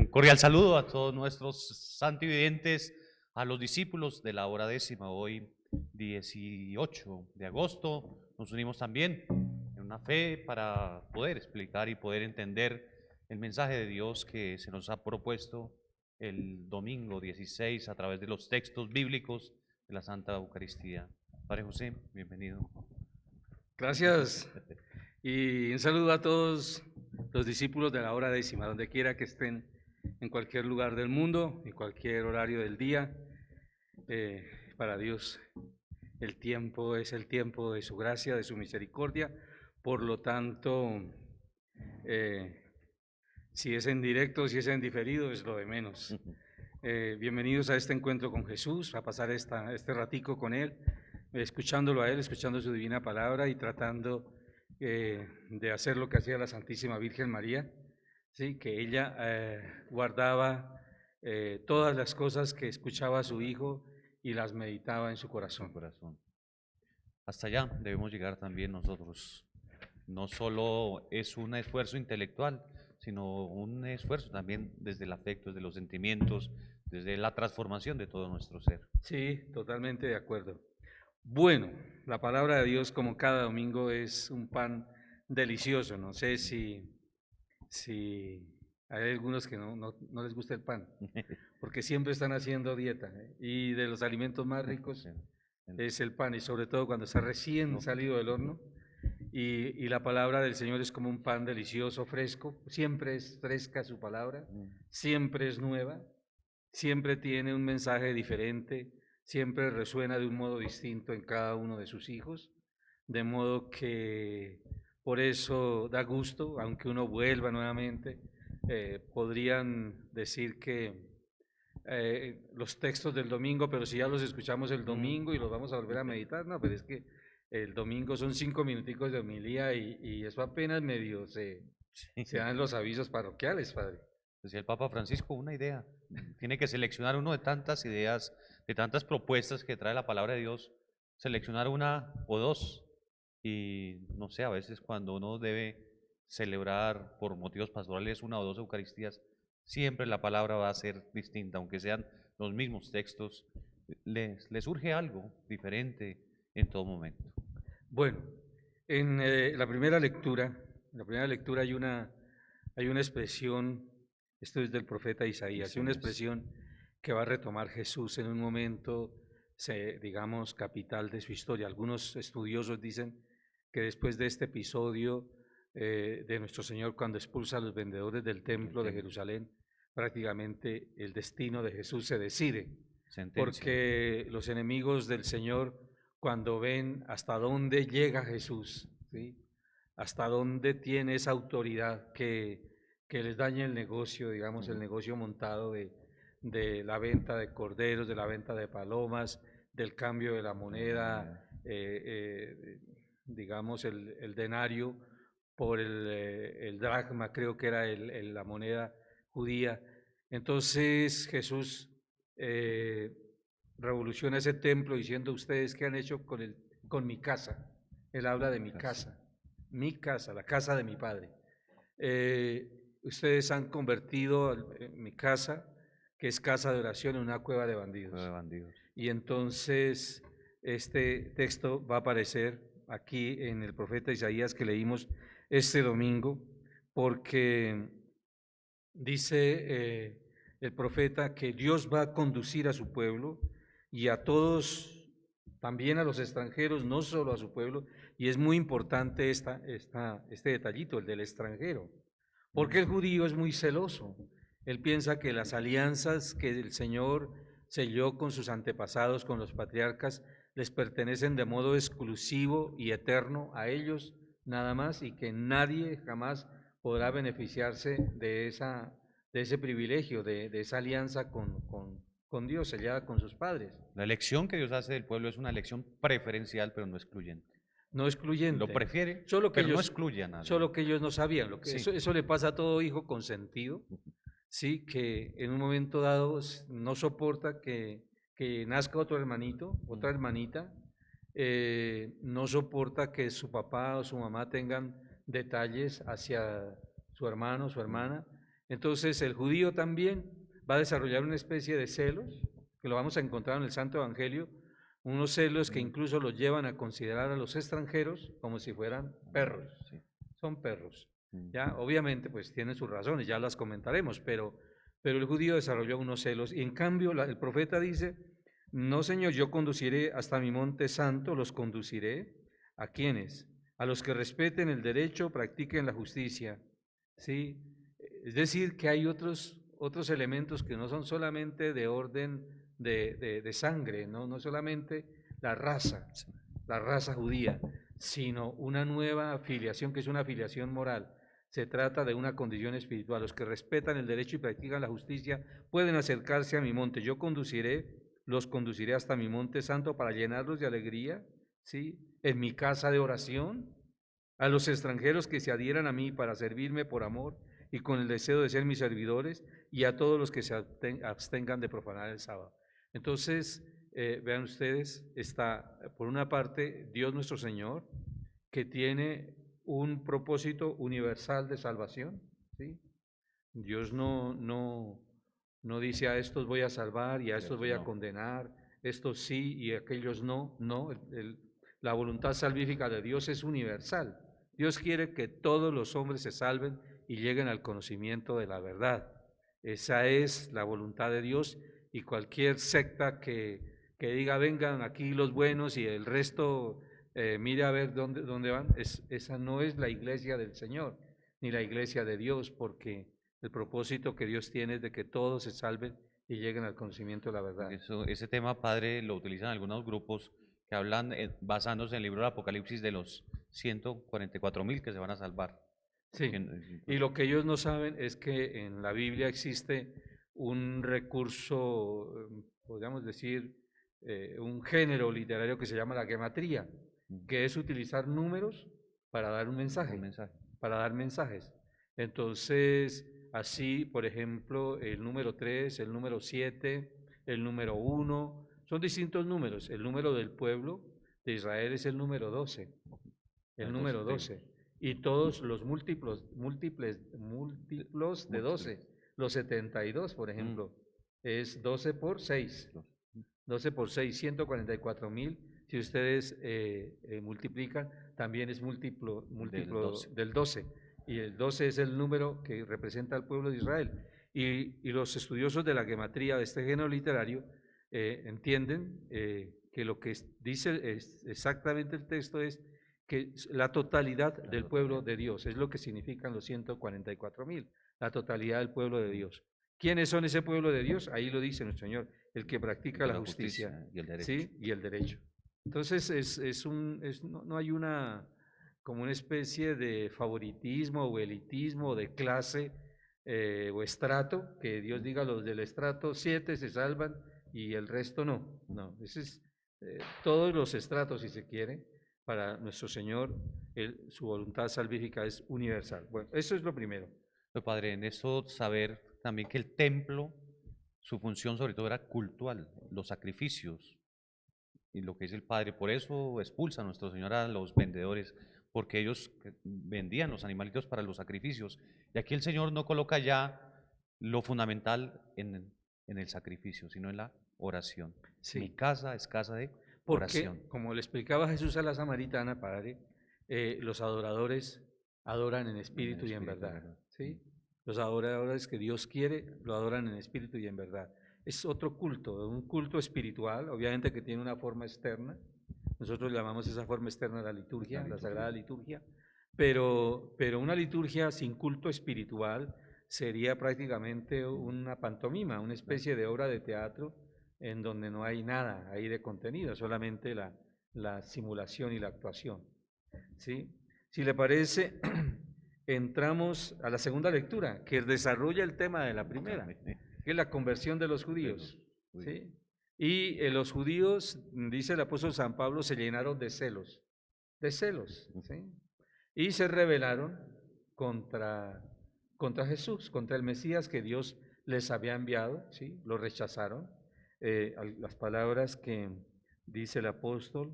Un cordial saludo a todos nuestros santividentes, a los discípulos de la hora décima. Hoy, 18 de agosto, nos unimos también en una fe para poder explicar y poder entender el mensaje de Dios que se nos ha propuesto el domingo 16 a través de los textos bíblicos de la Santa Eucaristía. Padre José, bienvenido. Gracias. Y un saludo a todos los discípulos de la hora décima, donde quiera que estén, en cualquier lugar del mundo, en cualquier horario del día. Para Dios el tiempo es el tiempo de su gracia, de su misericordia. Por lo tanto, si es en directo, si es en diferido, es lo de menos. Bienvenidos a este encuentro con Jesús, a pasar este ratico con Él, escuchándolo a Él, escuchando su divina palabra y tratando de hacer lo que hacía la Santísima Virgen María, ¿sí? Que ella guardaba todas las cosas que escuchaba a su Hijo y las meditaba en su corazón. Hasta allá debemos llegar también nosotros. No solo es un esfuerzo intelectual, sino un esfuerzo también desde el afecto, desde los sentimientos, desde la transformación de todo nuestro ser. Sí, totalmente de acuerdo. Bueno, la palabra de Dios, como cada domingo, es un pan delicioso. No sé si hay algunos que no les gusta el pan, porque siempre están haciendo dieta, y de los alimentos más ricos es el pan, y sobre todo cuando está recién salido del horno, y la palabra del Señor es como un pan delicioso, fresco, siempre es fresca su palabra, siempre es nueva, siempre tiene un mensaje diferente, siempre resuena de un modo distinto en cada uno de sus hijos, de modo que por eso da gusto, aunque uno vuelva nuevamente. Podrían decir que los textos del domingo, pero si ya los escuchamos el domingo y los vamos a volver a meditar, no, pero es que el domingo son 5 minuticos de homilía y eso apenas medio se dan los avisos parroquiales, padre. Decía el Papa Francisco, una idea. Tiene que seleccionar uno de tantas ideas, de tantas propuestas que trae la palabra de Dios, seleccionar una o dos. Y no sé, a veces cuando uno debe celebrar por motivos pastorales una o dos Eucaristías, siempre la palabra va a ser distinta, aunque sean los mismos textos, le surge algo diferente en todo momento. Bueno, en la primera lectura hay una expresión, esto es del profeta Isaías, una expresión que va a retomar Jesús en un momento, digamos, capital de su historia. Algunos estudiosos dicen que después de este episodio de nuestro Señor cuando expulsa a los vendedores del templo de Jerusalén, prácticamente el destino de Jesús se decide, porque los enemigos del Señor, cuando ven hasta dónde llega Jesús, ¿sí? Hasta dónde tiene esa autoridad que les daña el negocio, digamos, el negocio montado de la venta de corderos, de la venta de palomas, del cambio de la moneda, digamos, el denario por el dracma, creo que era la moneda judía. Entonces Jesús revoluciona ese templo diciendo: ustedes qué han hecho con mi casa. Él habla de mi casa, la casa de mi padre. Ustedes han convertido mi casa, que es casa de oración, en una cueva de bandidos. Y entonces este texto va a aparecer aquí en el profeta Isaías que leímos este domingo, porque dice el profeta que Dios va a conducir a su pueblo y a todos, también a los extranjeros, no solo a su pueblo, y es muy importante este detallito, el del extranjero, porque el judío es muy celoso. Él piensa que las alianzas que el Señor selló con sus antepasados, con los patriarcas, les pertenecen de modo exclusivo y eterno a ellos nada más, y que nadie jamás podrá beneficiarse de ese privilegio, de esa alianza con Dios, sellada con sus padres. La elección que Dios hace del pueblo es una elección preferencial, pero no excluyente. No excluyente. Lo prefiere, solo que pero ellos, no excluye a nadie. Solo que ellos no sabían. Eso le pasa a todo hijo consentido, ¿sí? Que en un momento dado no soporta que nazca otro hermanito, otra hermanita, no soporta que su papá o su mamá tengan detalles hacia su hermano, su hermana, Entonces el judío también va a desarrollar una especie de celos, que lo vamos a encontrar en el Santo Evangelio, unos celos que incluso los llevan a considerar a los extranjeros como si fueran perros. Son perros. Ya, obviamente, pues tienen sus razones, ya las comentaremos, pero el judío desarrolló unos celos y en cambio el profeta dice, no, Señor, yo conduciré hasta mi monte santo, los conduciré. ¿A quiénes? A los que respeten el derecho, practiquen la justicia. ¿Sí? Es decir, que hay otros elementos que no son solamente de orden de sangre, no solamente la raza judía, sino una nueva afiliación que es una afiliación moral. Se trata de una condición espiritual. Los que respetan el derecho y practican la justicia pueden acercarse a mi monte. Yo los conduciré hasta mi monte santo para llenarlos de alegría, ¿sí? En mi casa de oración. A los extranjeros que se adhieran a mí para servirme por amor y con el deseo de ser mis servidores, y a todos los que se abstengan de profanar el sábado. Entonces, vean ustedes, está por una parte Dios nuestro Señor, que tiene un propósito universal de salvación, ¿sí? Dios no dice a estos voy a salvar y a estos voy a condenar, estos sí y aquellos no, la voluntad salvífica de Dios es universal. Dios quiere que todos los hombres se salven y lleguen al conocimiento de la verdad. Esa es la voluntad de Dios, y cualquier secta que diga vengan aquí los buenos y el resto mire a ver dónde van, esa no es la iglesia del Señor, ni la iglesia de Dios, porque el propósito que Dios tiene es de que todos se salven y lleguen al conocimiento de la verdad. Ese tema, padre, lo utilizan algunos grupos que hablan basándose en el libro del Apocalipsis de los 144.000 que se van a salvar. Sí, y lo que ellos no saben es que en la Biblia existe un recurso, podríamos decir, un género literario que se llama la gematría, que es utilizar números para dar un mensaje, para dar mensajes. Entonces, así, por ejemplo, el número 3, el número 7, el número 1, son distintos números. El número del pueblo de Israel es el número 12, el número 12. Y todos los múltiplos de 12, los 72, por ejemplo, es 12 por 6, 12 por 6, 144.000. Si ustedes multiplican, también es múltiplo del 12. Y el 12 es el número que representa al pueblo de Israel. Y los estudiosos de la gematría de este género literario entienden que lo que dice exactamente el texto es que la totalidad del pueblo de Dios, es lo que significan los 144.000, la totalidad del pueblo de Dios. ¿Quiénes son ese pueblo de Dios? Ahí lo dice nuestro Señor, el que practica la justicia y el derecho. ¿Sí? Y el derecho. Entonces, no hay como una especie de favoritismo o elitismo de clase o estrato, que Dios diga los del estrato 7 se salvan y el resto no. No, ese es todos los estratos, si se quiere. Para nuestro Señor, su voluntad salvífica es universal. Bueno, eso es lo primero. Pero padre, en eso saber también que el templo, su función sobre todo era cultural, los sacrificios y lo que dice el padre. Por eso expulsa a nuestro Señor a los vendedores, porque ellos vendían los animalitos para los sacrificios. Y aquí el Señor no coloca ya lo fundamental en el sacrificio, sino en la oración. Sí. Mi casa es casa de porque, oración. como le explicaba Jesús a la samaritana, padre, los adoradores adoran en espíritu y en verdad. ¿Sí? Los adoradores que Dios quiere lo adoran en espíritu y en verdad. Es otro culto, un culto espiritual, obviamente que tiene una forma externa. Nosotros llamamos esa forma externa la liturgia, la sagrada liturgia. Pero una liturgia sin culto espiritual sería prácticamente una pantomima, una especie de obra de teatro en donde no hay nada ahí de contenido, solamente la simulación y la actuación. ¿Sí? Si le parece, entramos a la segunda lectura, que desarrolla el tema de la primera, que es la conversión de los judíos. ¿Sí? Y los judíos, dice el apóstol San Pablo, se llenaron de celos, ¿sí? Y se rebelaron contra Jesús, contra el Mesías que Dios les había enviado, ¿sí? Lo rechazaron. Las palabras que dice el apóstol,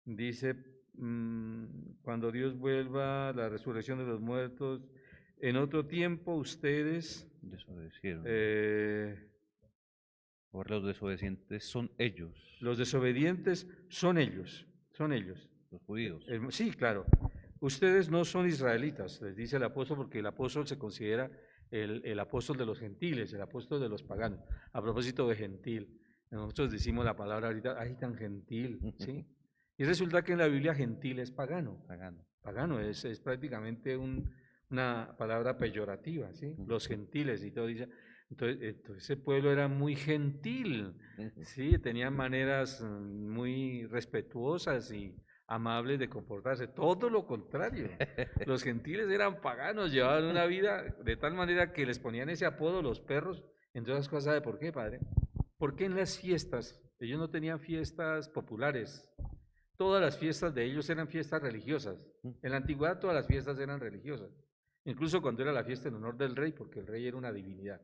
dice, cuando Dios vuelva, la resurrección de los muertos, en otro tiempo ustedes, Desobedecieron. los Ahora los desobedientes son ellos, desobedientes son ellos, son ellos. los judíos. Sí, claro. Ustedes no son israelitas, les dice el apóstol, porque el apóstol se considera el apóstol de los gentiles, el apóstol de los paganos. A propósito de gentil, nosotros decimos la palabra ahorita, ay, tan gentil, ¿sí? Y resulta que en la Biblia gentil es pagano. Pagano es prácticamente una palabra peyorativa, ¿sí? Los gentiles y todo dice. Entonces, ese pueblo era muy gentil, ¿sí? Tenían maneras muy respetuosas y amables de comportarse. Todo lo contrario. Los gentiles eran paganos, llevaban una vida de tal manera que les ponían ese apodo los perros, entre otras cosas. ¿Sabe por qué, padre? Porque en las fiestas, ellos no tenían fiestas populares. Todas las fiestas de ellos eran fiestas religiosas. En la antigüedad todas las fiestas eran religiosas. Incluso cuando era la fiesta en honor del rey, porque el rey era una divinidad.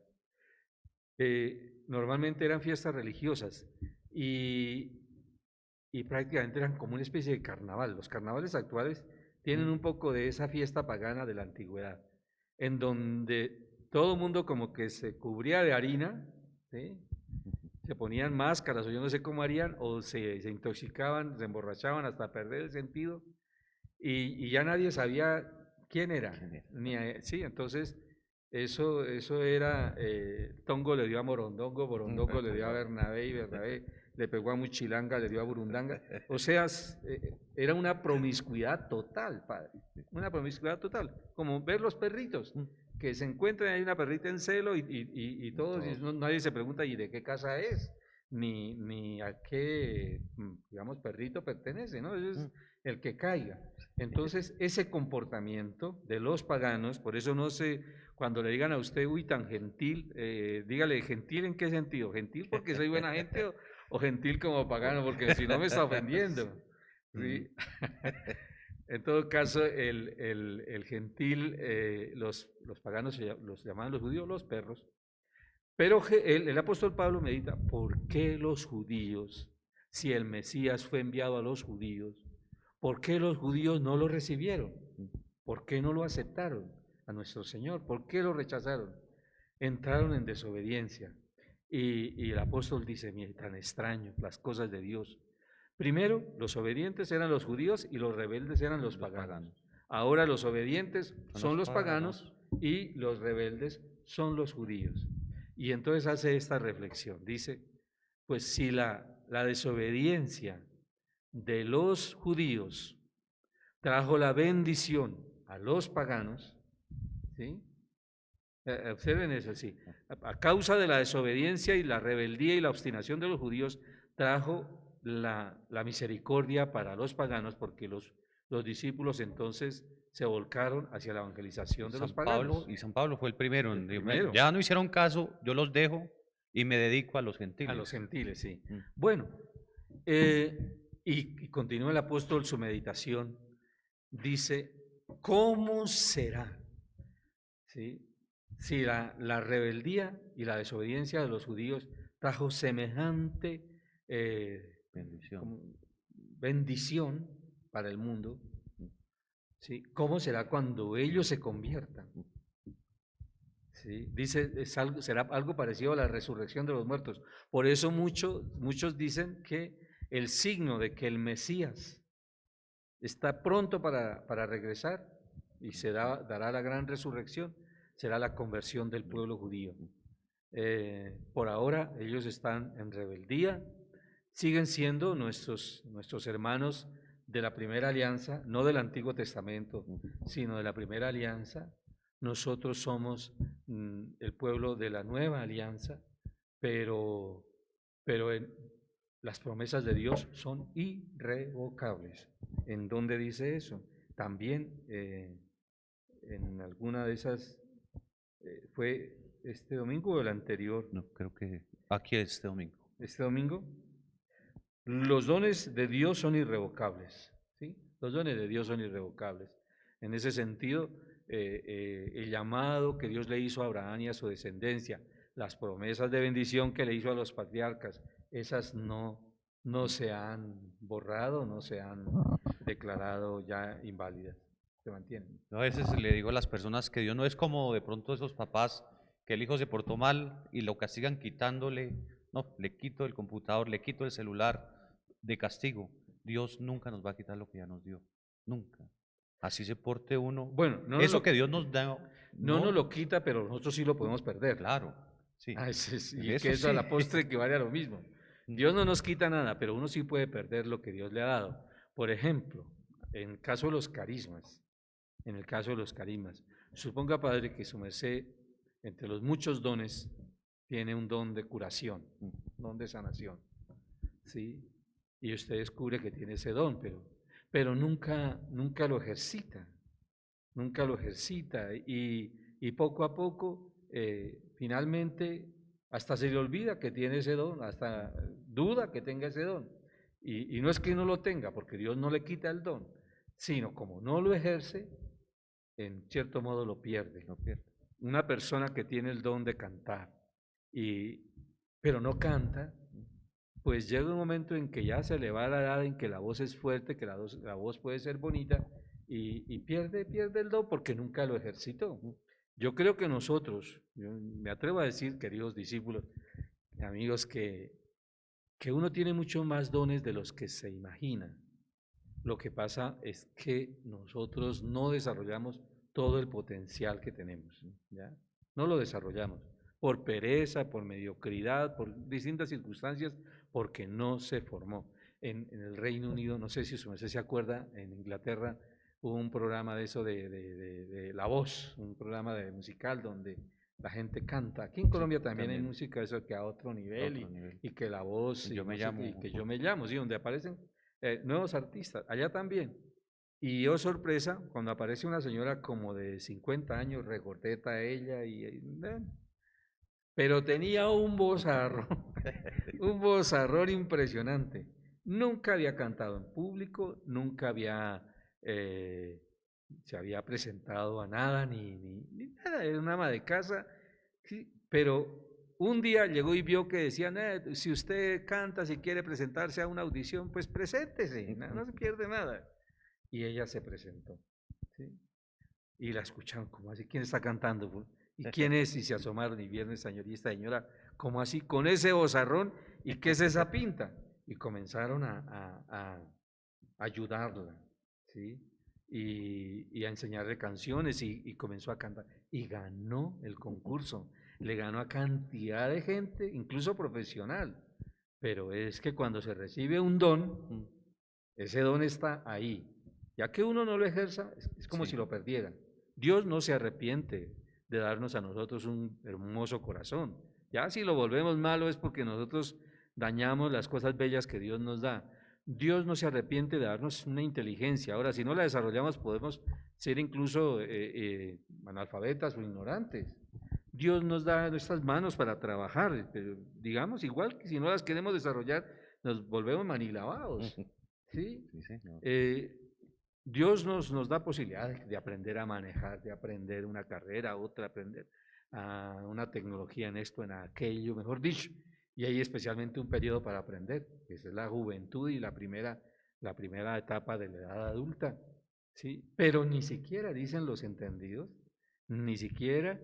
Normalmente eran fiestas religiosas y prácticamente eran como una especie de carnaval. Los carnavales actuales tienen un poco de esa fiesta pagana de la antigüedad, en donde todo el mundo como que se cubría de harina, ¿sí? Se ponían máscaras o yo no sé cómo harían, o se intoxicaban, se emborrachaban hasta perder el sentido y ya nadie sabía quién era. Sí, entonces eso era, Tongo le dio a Morondongo, Morondongo le dio a Bernabé y Bernabé le pegó a Muchilanga, le dio a Burundanga. O sea, era una promiscuidad total, padre, una promiscuidad total, como ver los perritos que se encuentran, hay una perrita en celo y todos, nadie se pregunta, ¿y de qué casa es? Ni a qué, digamos, perrito pertenece, ¿no? Es el que caiga. Entonces, ese comportamiento de los paganos, por eso no sé, cuando le digan a usted, uy, tan gentil, dígale, ¿gentil en qué sentido? ¿Gentil porque soy buena gente o gentil como pagano? Porque si no me está ofendiendo. ¿Sí? En todo caso, el gentil, los paganos los llamaban los judíos los perros, pero el apóstol Pablo medita, ¿por qué los judíos, si el Mesías fue enviado a los judíos, por qué los judíos no lo recibieron? ¿Por qué no lo aceptaron a nuestro Señor? ¿Por qué lo rechazaron? Entraron en desobediencia. Y el apóstol dice, mire, tan extraño, las cosas de Dios. Primero, los obedientes eran los judíos y los rebeldes eran los paganos. Ahora los obedientes son los paganos y los rebeldes son los judíos. Y entonces hace esta reflexión, dice, pues si la desobediencia de los judíos trajo la bendición a los paganos, ¿sí? Observen eso, sí. A causa de la desobediencia y la rebeldía y la obstinación de los judíos, trajo la misericordia para los paganos, porque los discípulos entonces se volcaron hacia la evangelización de los paganos. Y San Pablo fue el primero. primero. Ya no hicieron caso, yo los dejo y me dedico a los gentiles. A los gentiles, sí. Bueno, y continúa el apóstol su meditación. Dice, ¿cómo será? ¿Sí? Si la rebeldía y la desobediencia de los judíos trajo semejante bendición para el mundo, ¿sí? ¿Cómo será cuando ellos se conviertan? ¿Sí? Dice, será algo parecido a la resurrección de los muertos. Por eso muchos dicen que el signo de que el Mesías está pronto para regresar y se dará la gran resurrección, será la conversión del pueblo judío. Por ahora ellos están en rebeldía, siguen siendo nuestros hermanos de la primera alianza, no del Antiguo Testamento, sino de la primera alianza. Nosotros somos el pueblo de la nueva alianza, pero las promesas de Dios son irrevocables. ¿En dónde dice eso? También en alguna de esas, ¿fue este domingo o el anterior? No, creo que aquí este domingo. ¿Este domingo? Los dones de Dios son irrevocables, ¿sí? Los dones de Dios son irrevocables. En ese sentido, el llamado que Dios le hizo a Abraham y a su descendencia, las promesas de bendición que le hizo a los patriarcas, esas no se han borrado, no se han declarado ya inválidas. te mantienen. Yo a veces le digo a las personas que Dios no es como de pronto esos papás que el hijo se portó mal y lo castigan quitándole, no, le quito el computador, le quito el celular de castigo. Dios nunca nos va a quitar lo que ya nos dio, nunca. Así se porte uno. Bueno, Eso que Dios nos da, no nos no, lo quita, pero nosotros sí lo podemos perder. claro, sí, Y eso que eso a sí. la postre equivale a lo mismo. Dios no nos quita nada, pero uno sí puede perder lo que Dios le ha dado. Por ejemplo, en el caso de los carismas, suponga, Padre, que su merced, entre los muchos dones, tiene un don de curación, un don de sanación, ¿sí? Y usted descubre que tiene ese don, pero nunca lo ejercita, y poco a poco, finalmente, hasta se le olvida que tiene ese don, hasta duda que tenga ese don. Y no es que no lo tenga, porque Dios no le quita el don, sino como no lo ejerce, en cierto modo lo pierde. Una persona que tiene el don de cantar, pero no canta, pues llega un momento en que ya se le va la edad en que la voz es fuerte, que la voz puede ser bonita, y pierde el don porque nunca lo ejercitó. Yo creo que nosotros, yo me atrevo a decir, queridos discípulos, amigos, que uno tiene muchos más dones de los que se imagina. Lo que pasa es que nosotros no desarrollamos todo el potencial que tenemos, ¿ya? No lo desarrollamos por pereza, por mediocridad, por distintas circunstancias, porque no se formó. En el Reino Unido, no sé si su merced se acuerda, en Inglaterra hubo un programa de eso de La Voz, un programa musical donde la gente canta. Aquí en Colombia también hay música, eso que a otro nivel, y que La Voz, Yo me llamo. y que yo me llamo, sí, donde aparecen nuevos artistas, allá también. Y oh sorpresa, cuando aparece una señora como de 50 años, regordeta ella, pero tenía un vozarrón, un vozarrón impresionante. Nunca había cantado en público, nunca se había presentado a nada, ni nada, era una ama de casa, sí, pero un día llegó y vio que decían, si usted canta, si quiere presentarse a una audición, pues preséntese, no se pierde nada. Y ella se presentó, ¿sí? Y la escucharon, como así, ¿quién está cantando? ¿Y quién es? Y se asomaron y vieron, señorita, señora, como así, con ese vozarrón, ¿y qué es esa pinta? Y comenzaron a ayudarla, ¿sí? Y a enseñarle canciones y comenzó a cantar. Y ganó el concurso, le ganó a cantidad de gente, incluso profesional. Pero es que cuando se recibe un don, ese don está ahí. Ya que uno no lo ejerza, es como si lo perdiera. Dios no se arrepiente de darnos a nosotros un hermoso corazón. Ya si lo volvemos malo es porque nosotros dañamos las cosas bellas que Dios nos da. Dios no se arrepiente de darnos una inteligencia. Ahora, si no la desarrollamos, podemos ser incluso analfabetas o ignorantes. Dios nos da nuestras manos para trabajar, pero digamos, igual que si no las queremos desarrollar, nos volvemos manilavados. ¿Sí? Sí, señor. Dios nos da posibilidades de aprender a manejar, de aprender una carrera, otra, aprender una tecnología en esto, en aquello, mejor dicho. Y hay especialmente un periodo para aprender, que es la juventud y la primera etapa de la edad adulta. ¿Sí? Pero ni siquiera, dicen los entendidos, ni siquiera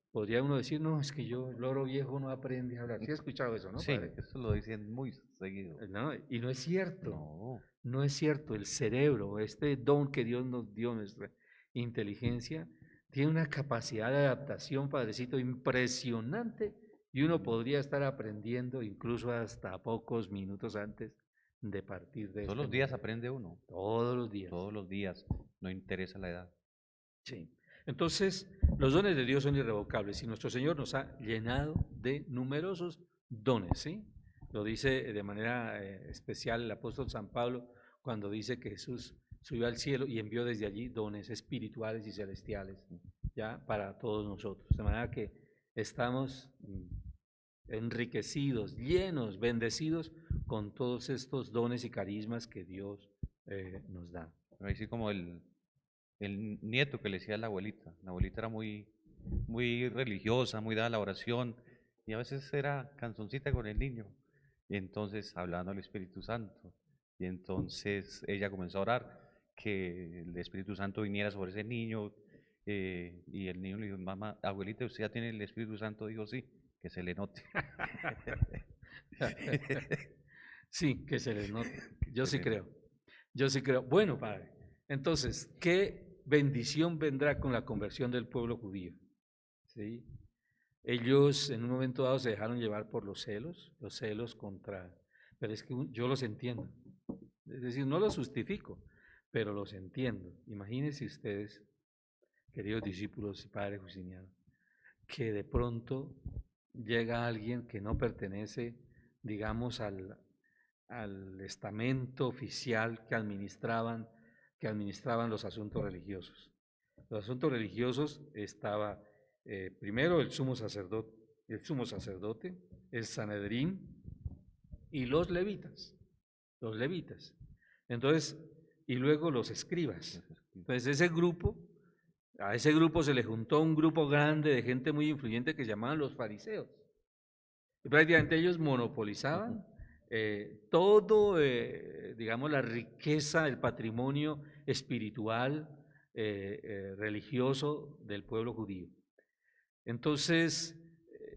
podría uno decir, no, es que yo, loro viejo, no aprende a hablar. ¿Sí ha escuchado eso, no, Sí, padre? eso lo dicen muy seguido. No, y no es cierto. No. No es cierto, el cerebro, este don que Dios nos dio, nuestra inteligencia, tiene una capacidad de adaptación, padrecito, impresionante, y uno podría estar aprendiendo incluso hasta pocos minutos antes de partir de Todos este los días mundo. aprende uno. Todos los días. Todos los días. No interesa la edad. Sí. Entonces, los dones de Dios son irrevocables y nuestro Señor nos ha llenado de numerosos dones, ¿sí? Lo dice de manera especial el apóstol San Pablo cuando dice que Jesús subió al cielo y envió desde allí dones espirituales y celestiales, ya para todos nosotros. De manera que estamos enriquecidos, llenos, bendecidos con todos estos dones y carismas que Dios nos da. Así como el nieto que le decía a la abuelita. La abuelita era muy religiosa, muy dada a la oración, y a veces era canzoncita con el niño. Y entonces hablando al Espíritu Santo. Y entonces ella comenzó a orar. que el Espíritu Santo viniera sobre ese niño. Y el niño le dijo, mamá, abuelita, ¿usted ya tiene el Espíritu Santo? Dijo, sí, que se le note. Sí, que se les note. Yo Que sí se le creo. note. Yo sí creo. Bueno, padre, entonces, ¿qué bendición vendrá con la conversión del pueblo judío? ¿Sí? Ellos en un momento dado se dejaron llevar por los celos contra, pero es que yo los entiendo. Es decir, no los justifico, pero los entiendo. Imagínense ustedes, queridos discípulos y padre Justiniano, que de pronto llega alguien que no pertenece, digamos, al estamento oficial que administraban los asuntos religiosos. Los asuntos religiosos estaba primero el sumo sacerdote, el Sanedrín y los levitas. Entonces, y luego los escribas. Entonces, a ese grupo se le juntó un grupo grande de gente muy influyente que se llamaban los fariseos. Y prácticamente ellos monopolizaban todo, digamos, la riqueza, el patrimonio espiritual, religioso del pueblo judío. Entonces,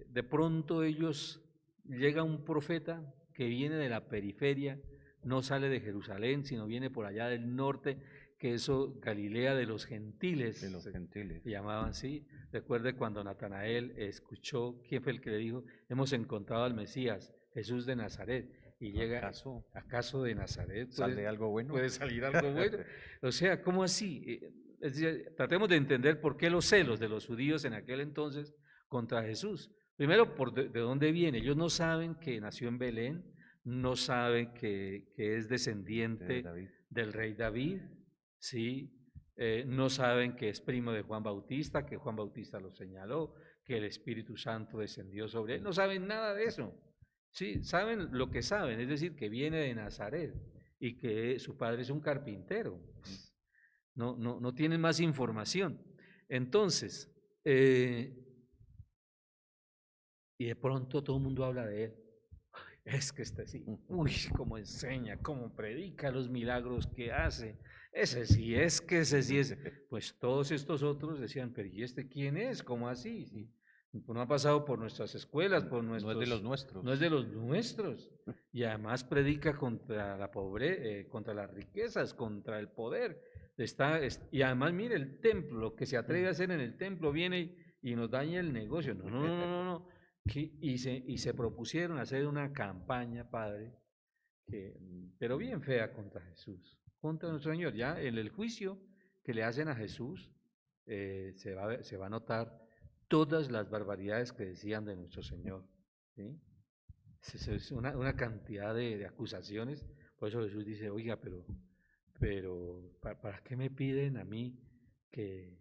de pronto llega un profeta que viene de la periferia, no sale de Jerusalén, sino viene por allá del norte, que eso, Galilea de los gentiles, De los gentiles. se llamaban así. Recuerde cuando Natanael escuchó, ¿quién fue el que le dijo? Hemos encontrado al Mesías, Jesús de Nazaret. Y llega, ¿acaso de Nazaret ¿Sale algo bueno? puede salir algo bueno? O sea, ¿cómo así? Es decir, tratemos de entender por qué los celos de los judíos en aquel entonces contra Jesús. Primero, de dónde viene. Ellos no saben que nació en Belén, no saben que es descendiente del rey David, ¿sí? No saben que es primo de Juan Bautista, que Juan Bautista lo señaló, que el Espíritu Santo descendió sobre él. No saben nada de eso. Sí, saben lo que saben, es decir, que viene de Nazaret y que su padre es un carpintero. No tienen más información. Entonces, y de pronto todo el mundo habla de él. Es que este sí, uy, cómo enseña, cómo predica, los milagros que hace. Ese sí es, que ese sí es. Pues todos estos otros decían, pero ¿y este quién es? ¿Cómo así? ¿Sí? Pues no ha pasado por nuestras escuelas, por nuestros... No es de los nuestros. No es de los nuestros. Y además predica contra la pobreza, contra las riquezas, contra el poder. Y además, mire, el templo, lo que se atreve a hacer en el templo, viene y nos daña el negocio. No. Y se propusieron hacer una campaña, padre, pero bien fea contra Jesús, contra nuestro Señor. Ya en el juicio que le hacen a Jesús, se va a notar todas las barbaridades que decían de nuestro Señor. ¿Sí? Es una cantidad de acusaciones. Por eso Jesús dice, oiga, pero ¿para qué me piden a mí que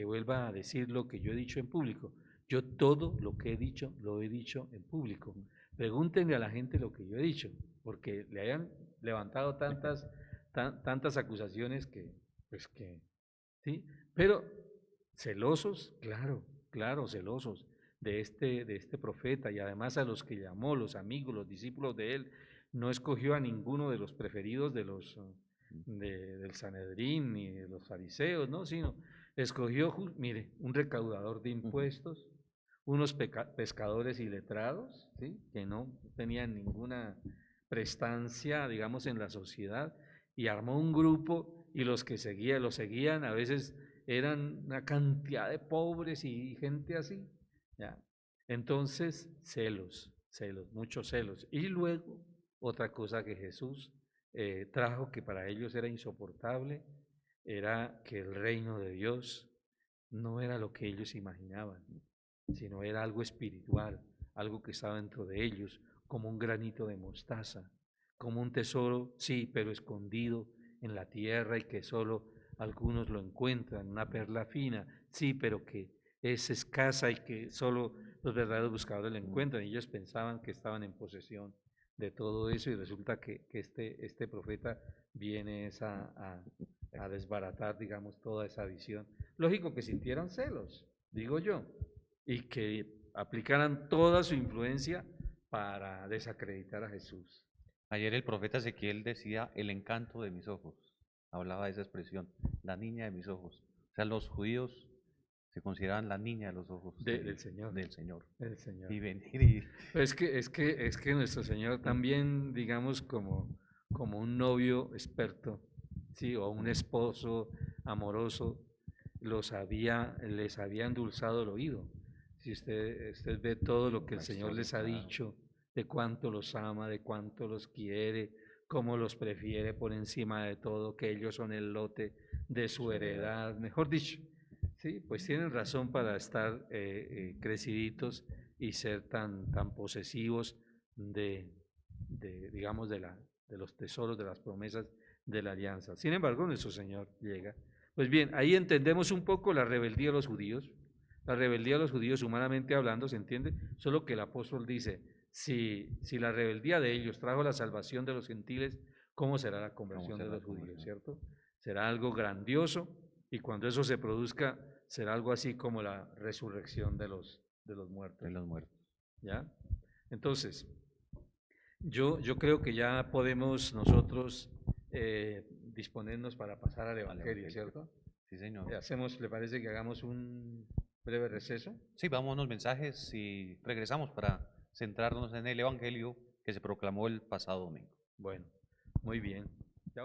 vuelva a decir lo que yo he dicho en público? Yo todo lo que he dicho, lo he dicho en público. Pregúntenle a la gente lo que yo he dicho, porque le hayan levantado tantas acusaciones ¿sí? Pero celosos, claro, celosos de este profeta, y además a los que llamó, los amigos, los discípulos de él, no escogió a ninguno de los preferidos del Sanedrín ni de los fariseos, ¿no? Sino escogió, mire, un recaudador de impuestos, unos pescadores iletrados, ¿sí? Que no tenían ninguna prestancia, digamos, en la sociedad, y armó un grupo, y los que lo seguían a veces eran una cantidad de pobres y gente así, ¿ya? Entonces, celos, muchos celos. Y luego, otra cosa que Jesús trajo que para ellos era insoportable, era que el reino de Dios no era lo que ellos imaginaban, sino era algo espiritual, algo que estaba dentro de ellos, como un granito de mostaza, como un tesoro, sí, pero escondido en la tierra y que solo algunos lo encuentran, una perla fina, sí, pero que es escasa y que solo los verdaderos buscadores la encuentran. Y ellos pensaban que estaban en posesión de todo eso y resulta que este profeta viene a desbaratar, digamos, toda esa visión. Lógico que sintieran celos, digo yo, y que aplicaran toda su influencia para desacreditar a Jesús. Ayer el profeta Ezequiel decía, el encanto de mis ojos. hablaba de esa expresión, la niña de mis ojos. O sea, los judíos se consideraban la niña de los ojos del Señor. Del Señor. Del Señor. Y venir y... Es que nuestro Señor también, digamos, como un novio experto, ¿sí? O un esposo amoroso, les había endulzado el oído. Si usted ve todo lo que el Señor les ha dicho, de cuánto los ama, de cuánto los quiere, cómo los prefiere por encima de todo, que ellos son el lote de su heredad, mejor dicho. Sí, pues tienen razón para estar creciditos y ser tan posesivos digamos, de los tesoros, de las promesas de la alianza. Sin embargo, nuestro Señor llega. Pues bien, ahí entendemos un poco la rebeldía de los judíos. La rebeldía de los judíos, humanamente hablando, ¿se entiende? Solo que el apóstol dice, si la rebeldía de ellos trajo la salvación de los gentiles, ¿cómo será la conversión de los judíos, cierto? Será algo grandioso, y cuando eso se produzca, será algo así como la resurrección de los muertos. De los muertos. ¿Ya? Entonces, yo creo que ya podemos nosotros disponernos para pasar al Evangelio, ¿cierto? Sí, señor. ¿Le parece que hagamos un breve receso? Sí, vamos a unos mensajes y regresamos para centrarnos en el Evangelio que se proclamó el pasado domingo. Bueno, muy bien. Ya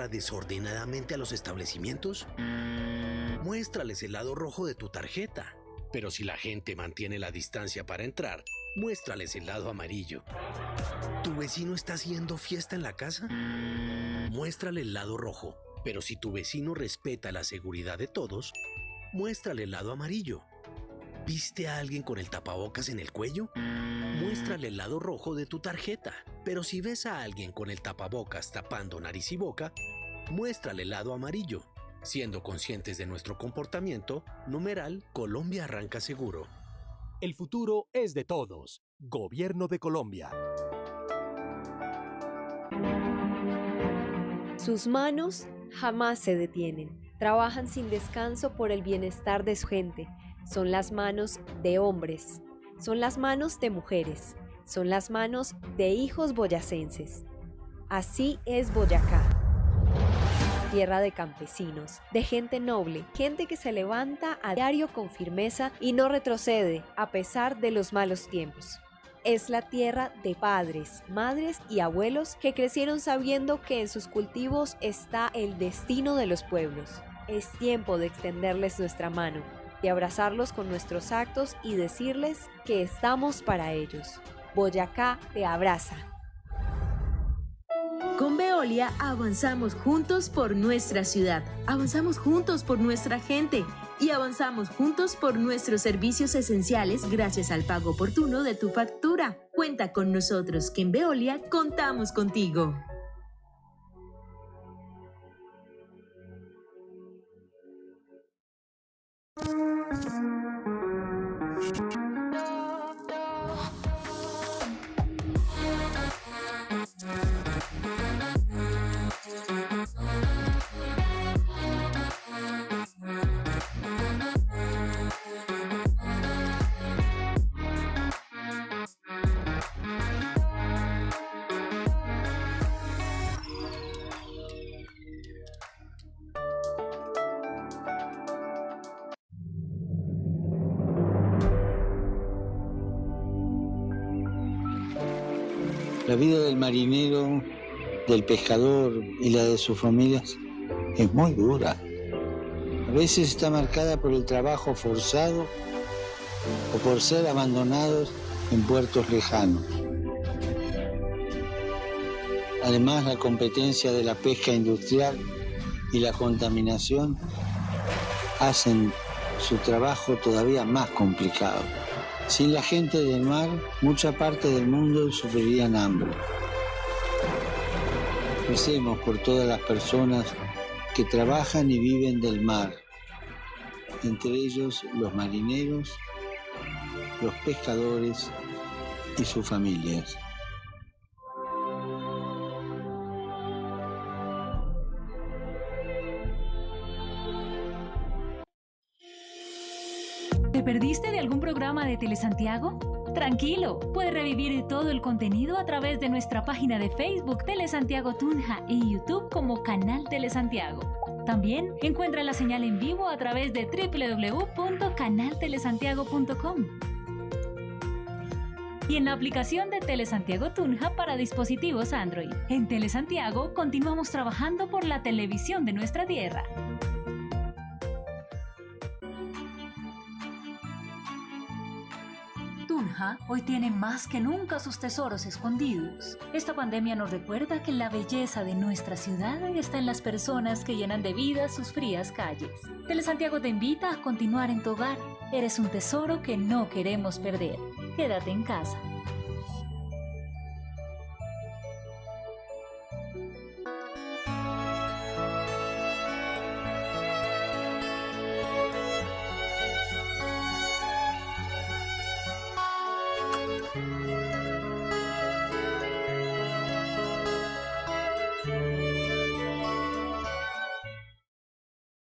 desordenadamente a los establecimientos? Muéstrales el lado rojo de tu tarjeta. Pero si la gente mantiene la distancia para entrar, muéstrales el lado amarillo. ¿Tu vecino está haciendo fiesta en la casa? Muéstrale el lado rojo. Pero si tu vecino respeta la seguridad de todos, muéstrale el lado amarillo. ¿Viste a alguien con el tapabocas en el cuello? Muéstrale el lado rojo de tu tarjeta. Pero si ves a alguien con el tapabocas tapando nariz y boca, muéstrale el lado amarillo. Siendo conscientes de nuestro comportamiento, numeral Colombia arranca seguro. El futuro es de todos. Gobierno de Colombia. Sus manos jamás se detienen. Trabajan sin descanso por el bienestar de su gente. Son las manos de hombres. Son las manos de mujeres. Son las manos de hijos boyacenses. Así es Boyacá. Tierra de campesinos, de gente noble, gente que se levanta a diario con firmeza y no retrocede a pesar de los malos tiempos. Es la tierra de padres, madres y abuelos que crecieron sabiendo que en sus cultivos está el destino de los pueblos. Es tiempo de extenderles nuestra mano, de abrazarlos con nuestros actos y decirles que estamos para ellos. Boyacá te abraza. Con Veolia avanzamos juntos por nuestra ciudad, avanzamos juntos por nuestra gente y avanzamos juntos por nuestros servicios esenciales gracias al pago oportuno de tu factura. Cuenta con nosotros, que en Veolia contamos contigo. La vida del marinero, del pescador y la de sus familias es muy dura. A veces está marcada por el trabajo forzado o por ser abandonados en puertos lejanos. Además, la competencia de la pesca industrial y la contaminación hacen su trabajo todavía más complicado. Sin la gente del mar, mucha parte del mundo sufriría hambre. Recemos por todas las personas que trabajan y viven del mar. entre ellos los marineros, los pescadores y sus familias. ¿Te perdiste de algún programa de Telesantiago? Tranquilo, puedes revivir todo el contenido a través de nuestra página de Facebook Telesantiago Tunja y YouTube como Canal Telesantiago. También encuentra la señal en vivo a través de www.canaltelesantiago.com y en la aplicación de Telesantiago Tunja para dispositivos Android. En Telesantiago continuamos trabajando por la televisión de nuestra tierra. Tunja hoy tiene más que nunca sus tesoros escondidos. Esta pandemia nos recuerda que la belleza de nuestra ciudad está en las personas que llenan de vida sus frías calles. Telesantiago te invita a continuar en tu hogar. Eres un tesoro que no queremos perder. Quédate en casa.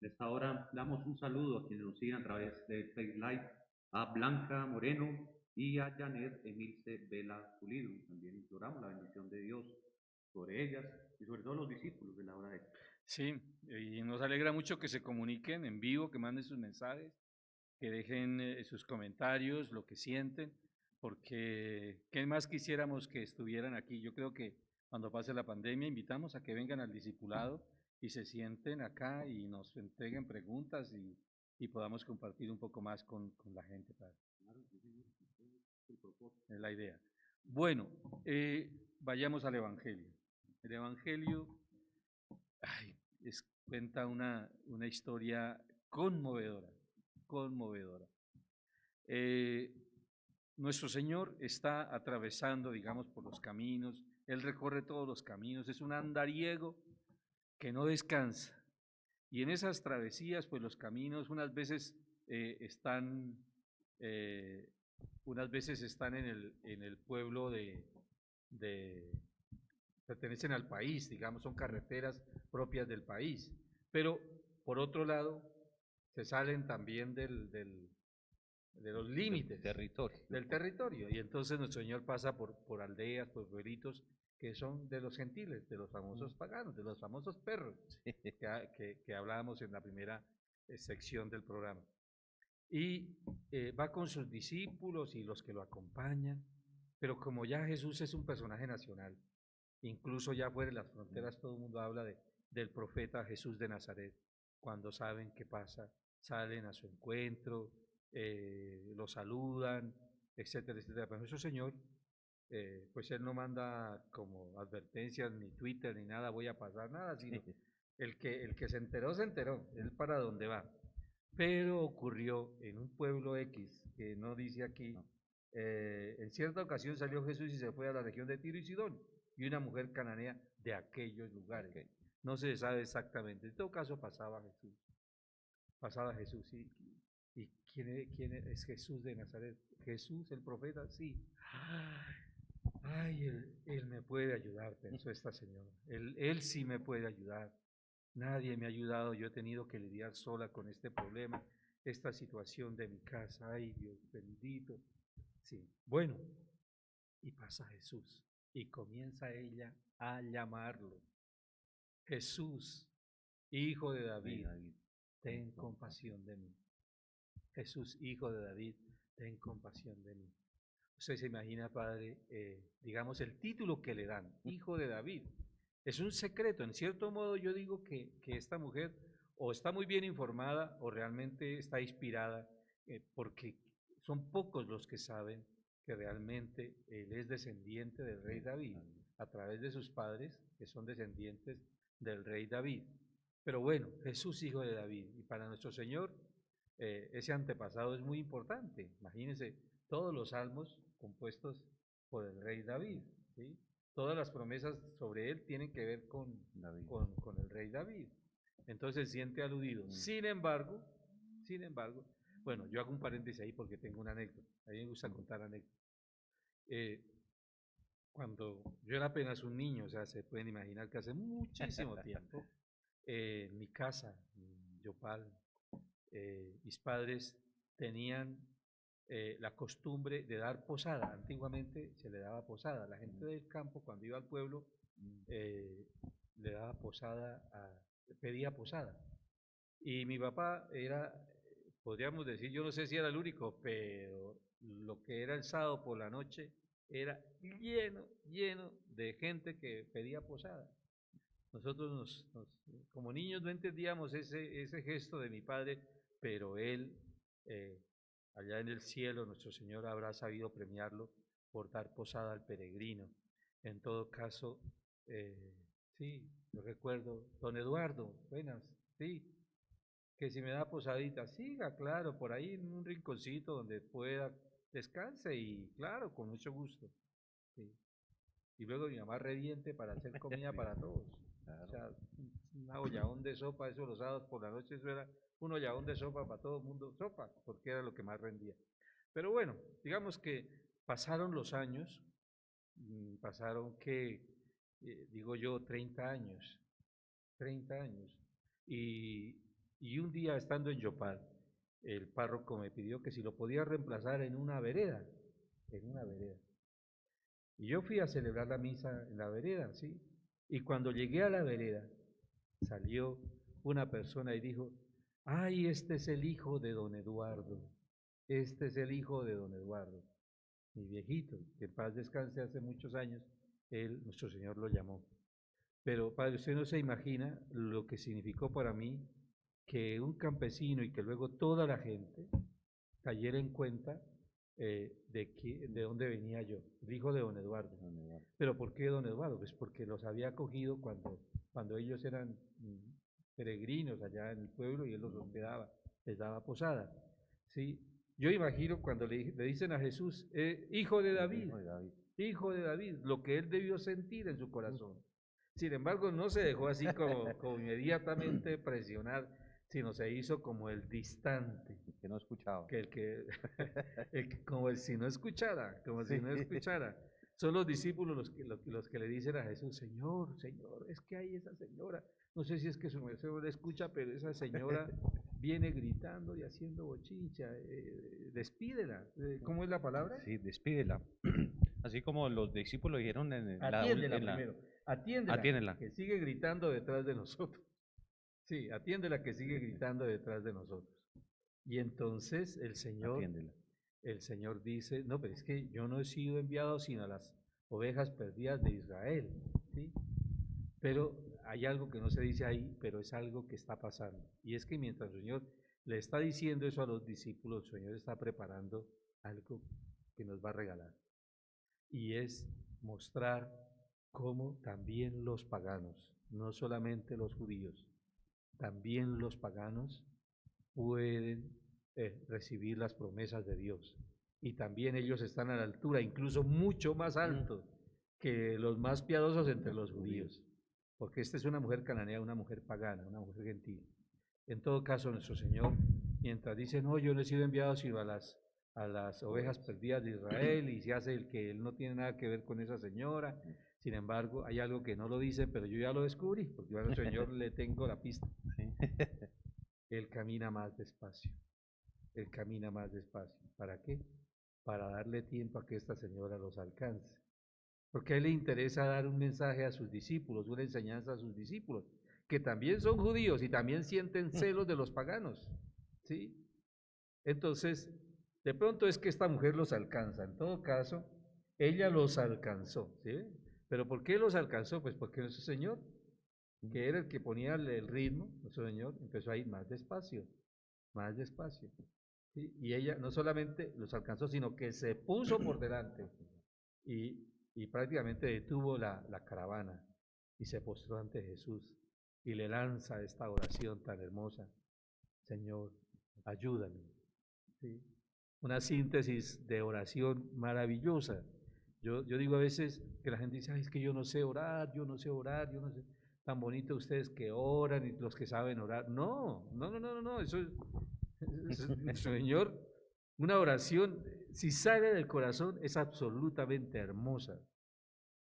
Esta hora damos un saludo a quienes nos siguen a través de Facebook Live, a Blanca Moreno y a Janet Emilce Vela Pulido. También imploramos la bendición de Dios sobre ellas y sobre todos los discípulos de la hora de hoy. Sí, y nos alegra mucho que se comuniquen en vivo, que manden sus mensajes, que dejen sus comentarios, lo que sienten, porque qué más quisiéramos que estuvieran aquí. Yo creo que cuando pase la pandemia invitamos a que vengan al discipulado y se sienten acá y nos entreguen preguntas y podamos compartir un poco más con la gente. Es la idea. Bueno, vayamos al Evangelio. El Evangelio cuenta una historia conmovedora, conmovedora. Nuestro Señor está atravesando, digamos, por los caminos. Él recorre todos los caminos, es un andariego que no descansa. Y en esas travesías, pues los caminos unas veces están en el pueblo pertenecen al país, digamos, son carreteras propias del país. Pero, por otro lado, se salen también de los límites del territorio. Y entonces nuestro Señor pasa por aldeas, por pueblitos que son de los gentiles, de los famosos paganos, de los famosos perros que hablábamos en la primera sección del programa. Y va con sus discípulos y los que lo acompañan, pero como ya Jesús es un personaje nacional, incluso ya fuera de las fronteras todo el mundo habla del profeta Jesús de Nazaret. Cuando saben qué pasa, salen a su encuentro, lo saludan, etcétera, etcétera. Pero nuestro Señor, pues Él no manda como advertencias, ni Twitter, ni nada, voy a pasar nada, sino el que se enteró, Él para dónde va. Pero ocurrió en un pueblo X, que no dice aquí, en cierta ocasión salió Jesús y se fue a la región de Tiro y Sidón, y una mujer cananea de aquellos lugares. Okay. No se sabe exactamente. En todo caso pasaba Jesús. ¿Y quién es Jesús de Nazaret? Jesús, el profeta, sí. Ay, él me puede ayudar, pensó esta señora. Él sí me puede ayudar. Nadie me ha ayudado, yo he tenido que lidiar sola con este problema, esta situación de mi casa. Ay, Dios bendito. Sí, bueno, y pasa Jesús y comienza ella a llamarlo. Jesús, hijo de David, ten compasión de mí. Jesús, hijo de David, ten compasión de mí. Usted se imagina, padre, digamos el título que le dan, hijo de David. Es un secreto, en cierto modo yo digo que esta mujer o está muy bien informada o realmente está inspirada, porque son pocos los que saben que realmente él es descendiente del rey David, a través de sus padres que son descendientes del rey David. Pero bueno, Jesús hijo de David, y para nuestro Señor ese antepasado es muy importante. Imagínense todos los salmos compuestos por el rey David, ¿sí? Todas las promesas sobre él tienen que ver con el rey David. Entonces se siente aludido. Sin embargo, Sin embargo, bueno, yo hago un paréntesis ahí porque tengo una anécdota. A mí me gusta contar anécdotas. Cuando yo era apenas un niño, o sea, se pueden imaginar que hace muchísimo tiempo, en mi casa, en Yopal, mis padres tenían la costumbre de dar posada. Antiguamente se le daba posada. La gente del campo, cuando iba al pueblo, le daba posada, pedía posada. Y mi papá era, podríamos decir, yo no sé si era el único, pero lo que era el sábado por la noche era lleno de gente que pedía posada. Nosotros como niños no entendíamos ese gesto de mi padre, pero él, allá en el cielo, nuestro Señor habrá sabido premiarlo por dar posada al peregrino. En todo caso, sí, yo recuerdo, don Eduardo, buenas, sí, que si me da posadita, siga, claro, por ahí en un rinconcito donde pueda, descanse y claro, con mucho gusto. Sí. Y luego mi mamá reviente para hacer comida para todos. Claro. O sea, una olladón de sopa, eso los sábados por la noche, eso era un olladón de sopa para todo el mundo, sopa, porque era lo que más rendía. Pero bueno, digamos que pasaron los años, pasaron que, digo yo, 30 años, y un día estando en Yopal, el párroco me pidió que si lo podía reemplazar en una vereda. Y yo fui a celebrar la misa en la vereda, ¿sí? Y cuando llegué a la vereda, salió una persona y dijo, ay, este es el hijo de don Eduardo, este es el hijo de don Eduardo, mi viejito, que en paz descanse hace muchos años, nuestro Señor lo llamó. Pero, padre, usted no se imagina lo que significó para mí que un campesino y que luego toda la gente cayera en cuenta de dónde venía yo, el hijo de don Eduardo. ¿Pero por qué don Eduardo? Pues porque los había acogido cuando ellos eran peregrinos allá en el pueblo y él los hospedaba, les daba posada. ¿Sí? Yo imagino cuando le dicen a Jesús, hijo de David, lo que él debió sentir en su corazón. Sin embargo, no se dejó así como inmediatamente presionar, sino se hizo como el distante. El que no escuchaba. Como el si no escuchara, si no escuchara. Son los discípulos los que le dicen a Jesús, Señor, es que hay esa señora, no sé si es que su merced no le escucha, pero esa señora viene gritando y haciendo bochincha, despídela. ¿Cómo es la palabra? Sí, despídela. Así como los discípulos dijeron atiéndela primero, atiéndela, que sigue gritando detrás de nosotros. Sí, atiéndela que sigue gritando detrás de nosotros. Y entonces el Señor dice, no, pero es que yo no he sido enviado sino a las ovejas perdidas de Israel, ¿sí? Pero hay algo que no se dice ahí, pero es algo que está pasando. Y es que mientras el Señor le está diciendo eso a los discípulos, el Señor está preparando algo que nos va a regalar. Y es mostrar cómo también los paganos, no solamente los judíos, también los paganos pueden recibir las promesas de Dios. Y también ellos están a la altura, incluso mucho más alto que los más piadosos entre los judíos. Porque esta es una mujer cananea, una mujer pagana, una mujer gentil. En todo caso, nuestro Señor, mientras dice, no, yo no he sido enviado sino a las ovejas perdidas de Israel, y se hace el que él no tiene nada que ver con esa señora. Sin embargo, hay algo que no lo dice, pero yo ya lo descubrí, porque yo al Señor le tengo la pista. Él camina más despacio. Él camina más despacio. ¿Para qué? Para darle tiempo a que esta señora los alcance. Porque a él le interesa dar un mensaje a sus discípulos, una enseñanza a sus discípulos, que también son judíos y también sienten celos de los paganos. ¿Sí? Entonces, de pronto es que esta mujer los alcanza. En todo caso, ella los alcanzó. ¿Sí? ¿Pero por qué los alcanzó? Pues porque nuestro Señor, que era el que ponía el ritmo, nuestro Señor empezó a ir más despacio, más despacio. ¿Sí? Y ella no solamente los alcanzó, sino que se puso por delante y prácticamente detuvo la caravana y se postró ante Jesús y le lanza esta oración tan hermosa: Señor, ayúdame. ¿Sí? Una síntesis de oración maravillosa. Yo digo a veces que la gente dice, ay, es que yo no sé orar, yo no sé. Tan bonito ustedes que oran y los que saben orar. No, eso Nuestro Señor, una oración, si sale del corazón, es absolutamente hermosa.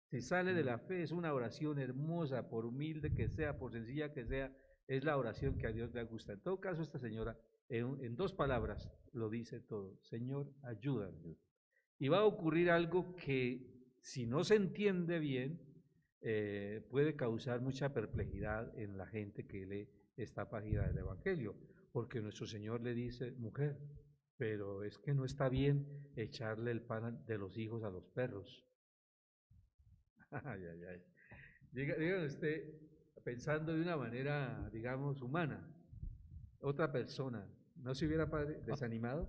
Si sale de la fe, es una oración hermosa, por humilde que sea, por sencilla que sea, es la oración que a Dios le gusta. En todo caso, esta señora, en 2 palabras, lo dice todo. Señor, ayúdame. Y va a ocurrir algo que, si no se entiende bien, puede causar mucha perplejidad en la gente que lee esta página del Evangelio, porque nuestro Señor le dice, mujer, pero es que no está bien echarle el pan de los hijos a los perros. Ay, ay, ay. Dígame usted, pensando de una manera, digamos, humana, otra persona, ¿no se hubiera desanimado?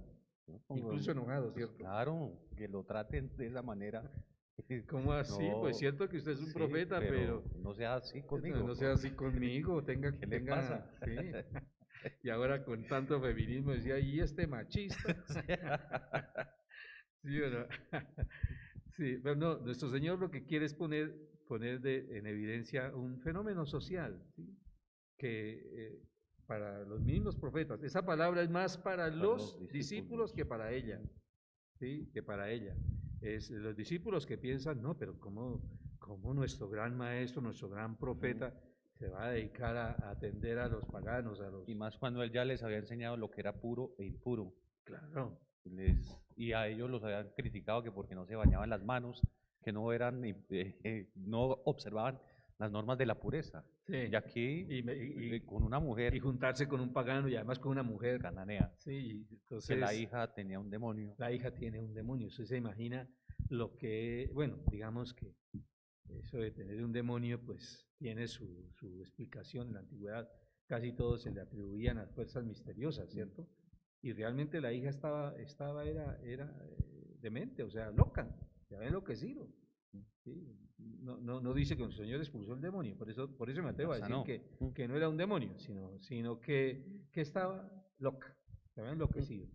Incluso enojado, ¿cierto? Claro, que lo traten de esa manera. ¿Cómo así? No, Pues cierto que usted es un sí, profeta, pero no sea así conmigo. no sea así conmigo, ¿Qué le pasa? sí. Y ahora con tanto feminismo decía, ¿y este machista? ¿Sí o no? Sí, pero no, nuestro Señor lo que quiere es poner en evidencia un fenómeno social, ¿sí? Que para los mismos profetas, esa palabra es más para los discípulos que para ella, ¿sí? Que para ella. Es los discípulos que piensan, no, pero ¿cómo nuestro gran maestro, nuestro gran profeta se va a dedicar a atender a los paganos, a los... Y más cuando él ya les había enseñado lo que era puro e impuro. Claro. Y a ellos los habían criticado que porque no se bañaban las manos, que no eran, no observaban las normas de la pureza. Sí. Y aquí, con una mujer. Y juntarse con un pagano y además con una mujer. Cananea. Sí, entonces. Que la hija tenía un demonio. La hija tiene un demonio. Usted se imagina lo que, bueno, digamos que eso de tener un demonio, pues tiene su explicación en la antigüedad. Casi todos se le atribuían a fuerzas misteriosas, ¿cierto? Y realmente la hija era demente, o sea, loca, se había enloquecido. ¿Sí? No dice que el Señor expulsó el demonio, por eso me atrevo a decir que no era un demonio, sino que estaba loca, se había enloquecido.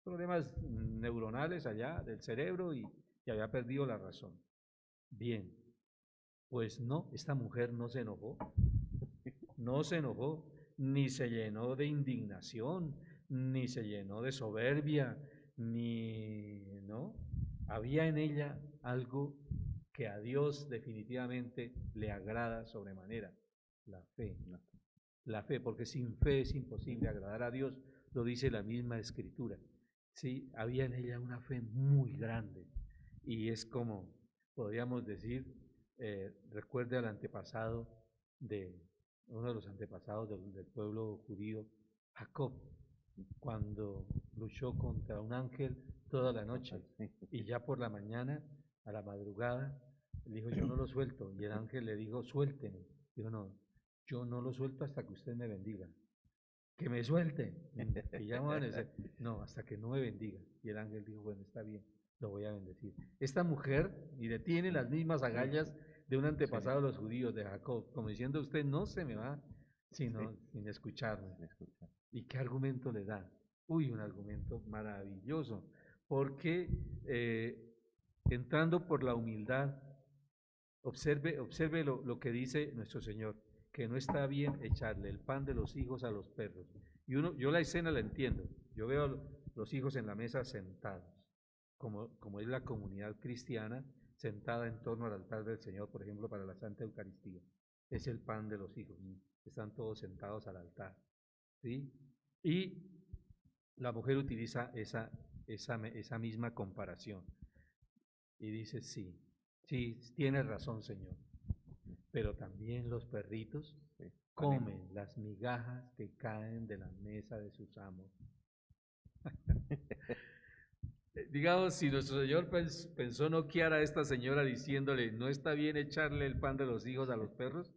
Problemas neuronales allá del cerebro y había perdido la razón. Bien, pues no, esta mujer no se enojó, ni se llenó de indignación, ni se llenó de soberbia, no, había en ella algo que a Dios definitivamente le agrada sobremanera, la fe. La fe, porque sin fe es imposible agradar a Dios, lo dice la misma Escritura. Sí, había en ella una fe muy grande y es como, podríamos decir, recuerde al antepasado uno de los antepasados del pueblo judío, Jacob, cuando luchó contra un ángel toda la noche y ya por la mañana, a la madrugada, le dijo, yo no lo suelto, y el ángel le dijo, suélteme. Dijo, no, yo no lo suelto hasta que usted me bendiga. Que me suelte, que ya me no, hasta que no me bendiga. Y el ángel dijo, bueno, está bien, lo voy a bendecir. Esta mujer, mire, tiene las mismas agallas de un antepasado de los judíos, de Jacob, como diciendo, usted no se me va sin escucharme. ¿Y qué argumento le da? Uy, un argumento maravilloso, porque entrando por la humildad, observe lo que dice nuestro Señor, que no está bien echarle el pan de los hijos a los perros. Y yo la escena la entiendo, yo veo los hijos en la mesa sentados, como es la comunidad cristiana, sentada en torno al altar del Señor, por ejemplo, para la Santa Eucaristía. Es el pan de los hijos, están todos sentados al altar. ¿Sí? Y la mujer utiliza esa misma comparación y dice, sí, tiene razón, Señor, pero también los perritos comen las migajas que caen de la mesa de sus amos. Digamos, si nuestro Señor pensó noquear a esta señora diciéndole, no está bien echarle el pan de los hijos a los perros,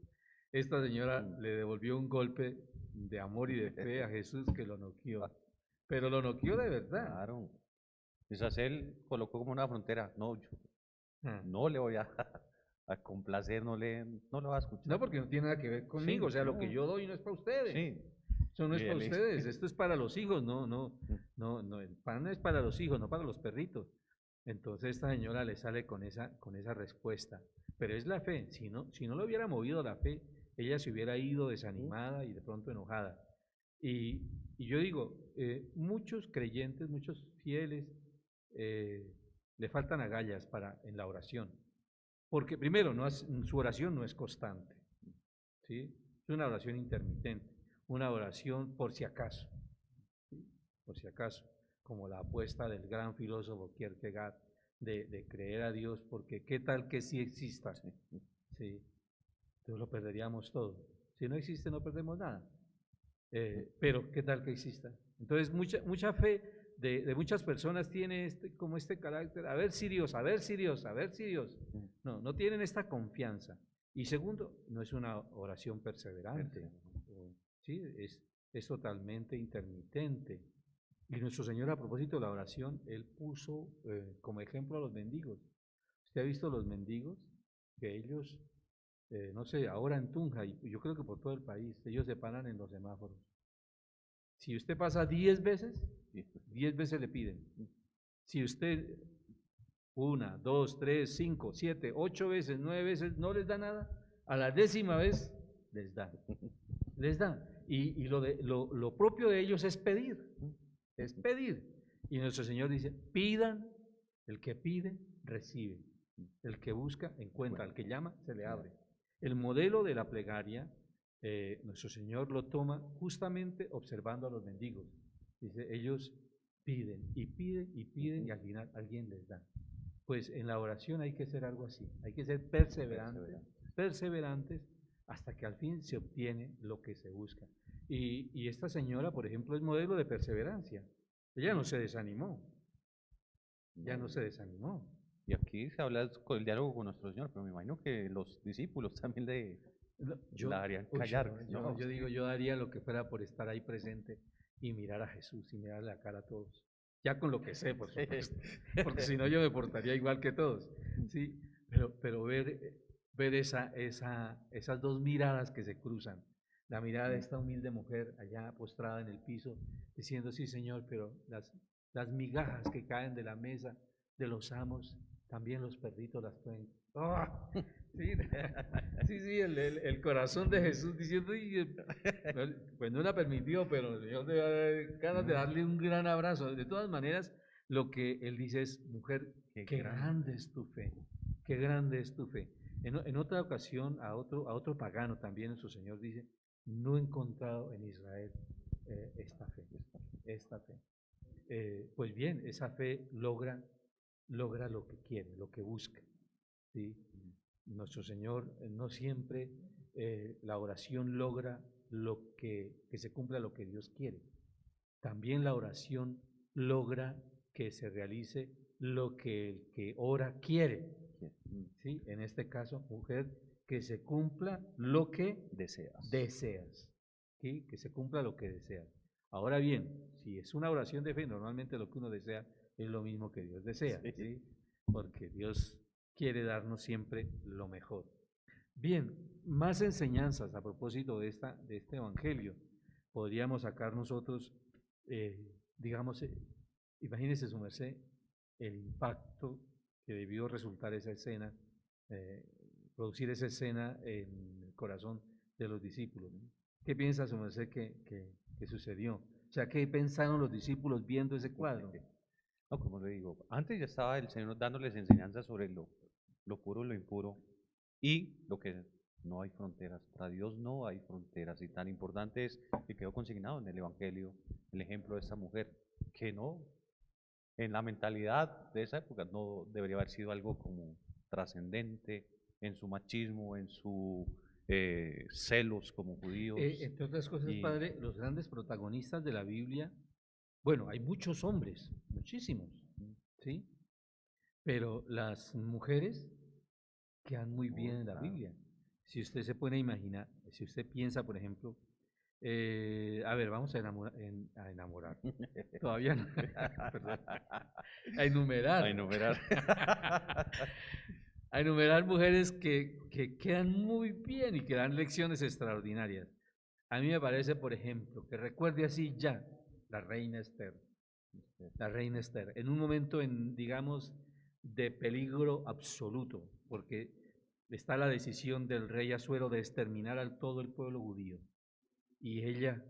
esta señora le devolvió un golpe de amor y de fe a Jesús que lo noqueó. Pero lo noqueó de verdad. Claro. Quizás él colocó como una frontera. No, yo no le voy a complacer, no le voy a escuchar. No, porque no tiene nada que ver conmigo. O sea, lo que yo doy no es para ustedes. Sí. Eso no es para ustedes. Esto es para los hijos. No, el pan es para los hijos, no para los perritos. Entonces esta señora le sale con esa respuesta. Pero es la fe. Si no le hubiera movido la fe, ella se hubiera ido desanimada y de pronto enojada. Y yo digo, muchos creyentes, muchos fieles, le faltan agallas en la oración. Porque primero, su oración no es constante, ¿sí? Es una oración intermitente, una oración por si acaso, ¿sí? Por si acaso, como la apuesta del gran filósofo Kierkegaard de creer a Dios, porque qué tal que sí exista, ¿sí? Entonces lo perderíamos todo. Si no existe, no perdemos nada. Pero qué tal que exista. Entonces mucha fe de muchas personas tiene como este carácter, a ver si Dios, a ver si Dios, a ver si Dios. No tienen esta confianza. Y segundo, no es una oración perseverante, ¿sí? Es totalmente intermitente. Y nuestro Señor, a propósito de la oración, Él puso como ejemplo a los mendigos. ¿Usted ha visto los mendigos? Que ellos, no sé, ahora en Tunja, y yo creo que por todo el país, ellos se paran en los semáforos. Si usted pasa 10 veces, 10 veces le piden. Si usted 1, 2, 3, 5, 7, 8 veces, 9 veces no les da nada, a la 10ª vez les da. Les da. Y lo propio de ellos es pedir. Es pedir. Y nuestro Señor dice, pidan, el que pide, recibe. El que busca, encuentra. El que llama, se le abre. El modelo de la plegaria, nuestro Señor lo toma justamente observando a los mendigos. Dice, ellos piden y piden y piden y al final alguien les da. Pues en la oración hay que ser algo así, hay que ser perseverantes hasta que al fin se obtiene lo que se busca. Y esta señora, por ejemplo, es modelo de perseverancia. Ella no se desanimó, Y aquí se habla con el diálogo con nuestro Señor, pero me imagino que los discípulos también la harían callar. Yo digo, yo daría lo que fuera por estar ahí presente y mirar a Jesús y mirarle la cara a todos. Ya con lo que sé, por supuesto, porque si no yo me portaría igual que todos, ¿sí? Pero ver esas dos miradas que se cruzan, la mirada de esta humilde mujer allá postrada en el piso, diciendo, sí Señor, pero las migajas que caen de la mesa de los amos, también los perritos las pueden... ¡Oh! Sí, el corazón de Jesús diciendo, pues no la permitió, pero el Señor debe haber ganas de darle un gran abrazo. De todas maneras, lo que Él dice es, mujer, qué grande es tu fe, qué grande es tu fe. En otra ocasión, a otro pagano también nuestro Señor dice, no he encontrado en Israel esta fe. Pues bien, esa fe logra lo que quiere, lo que busca, ¿sí? Nuestro Señor no siempre la oración logra que se cumpla lo que Dios quiere. También la oración logra que se realice lo que el que ora quiere. ¿Sí? En este caso, mujer, que se cumpla lo que deseas. ¿Sí? Que se cumpla lo que deseas. Ahora bien, si es una oración de fe, normalmente lo que uno desea es lo mismo que Dios desea, ¿sí? Porque Dios quiere darnos siempre lo mejor. Bien, más enseñanzas a propósito de este evangelio. Podríamos sacar nosotros, imagínese su merced, el impacto que debió resultar esa escena, producir esa escena en el corazón de los discípulos. ¿Qué piensa su merced que sucedió? O sea, ¿qué pensaron los discípulos viendo ese cuadro? No, como le digo, antes ya estaba el Señor dándoles enseñanzas sobre lo puro y lo impuro y lo que no hay fronteras. Para Dios no hay fronteras y tan importante es que quedó consignado en el Evangelio el ejemplo de esta mujer, que no, en la mentalidad de esa época no debería haber sido algo como trascendente en su machismo, en su celos como judíos. Entre otras cosas, padre, los grandes protagonistas de la Biblia, bueno, hay muchos hombres, muchísimos, ¿sí? Pero las mujeres quedan muy bien en la Biblia. Si usted se puede imaginar, si usted piensa, por ejemplo, a ver, vamos a enamorar. Todavía no. Perdón. A enumerar. A enumerar mujeres que quedan muy bien y que dan lecciones extraordinarias. A mí me parece, por ejemplo, que recuerde así ya la reina Esther. La reina Esther, en un momento, digamos, de peligro absoluto, porque está la decisión del rey Asuero de exterminar a todo el pueblo judío. Y ella